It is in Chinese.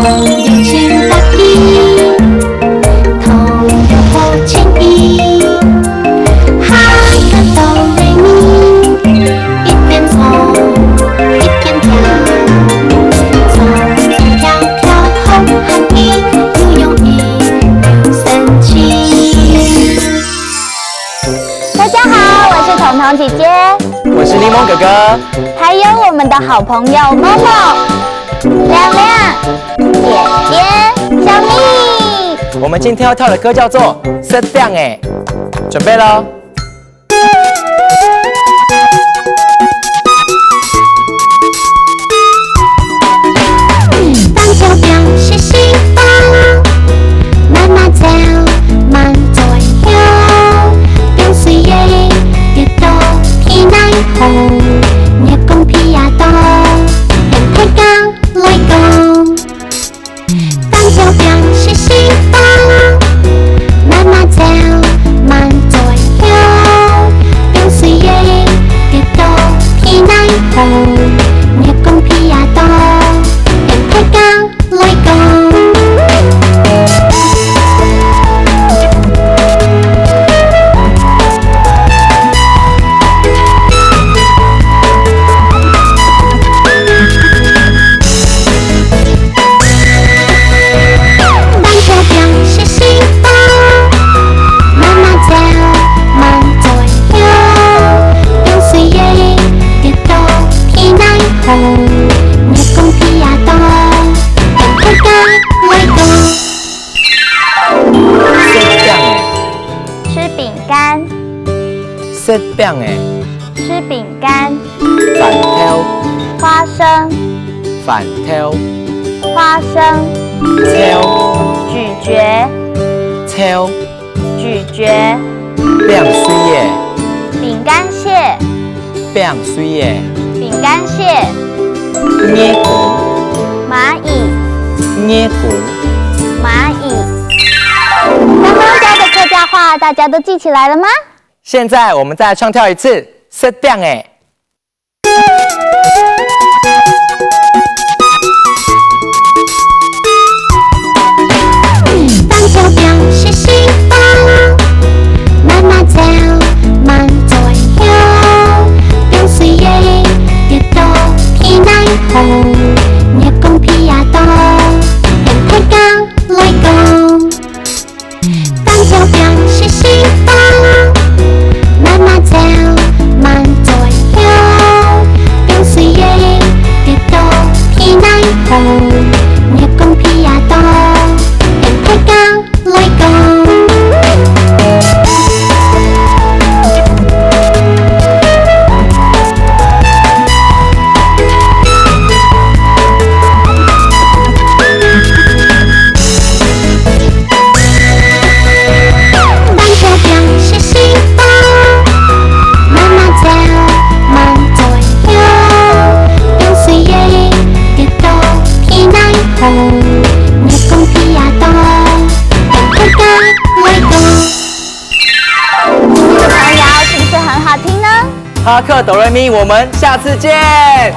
友情大义，同有好情谊。哈个哆来咪，一边走一边跳，走走跳跳好汉意，又勇毅又神奇。大家好，我是彤彤姐姐，我是柠檬哥哥，还有我们的好朋友默默、亮亮、点点、小蜜。我们今天要跳的歌叫做《Sit Down》哎，准备咯。当小表是西方，慢慢走，慢左右，表水耶，别多皮奶红，你公皮呀多，人太高来讲。当小表是西方，慢慢走，慢左右，表水耶，别多皮奶红，你公皮呀多。太高来講，當小表是西方，慢慢走，慢左右，表水耶，別多皮奶紅，你公皮呀多。吃饼干， Sit Down 哎，吃饼干，反挑，花生，反挑，花生，挑，咀嚼，挑，咀嚼，变水耶，饼干屑，变水耶，饼干屑，捏骨，蚂蚁，捏骨。蚂蚁。刚刚教的客家话，大家都记起来了吗？现在我们再唱跳一次 Sit Down 哎。当小表是西方，慢慢走，慢左右，表水耶，別多皮奶紅，你公皮呀多，人太高來講。當小表是西方，慢慢走，慢左右，表水耶，別多皮奶紅，你公皮呀多。太高來講，當小表是西方，慢慢走，慢左右，表水耶，別多皮奶紅，你公皮呀多。太高來講。这个童谣是不是很好听呢？哈克哆来咪，我们下次见。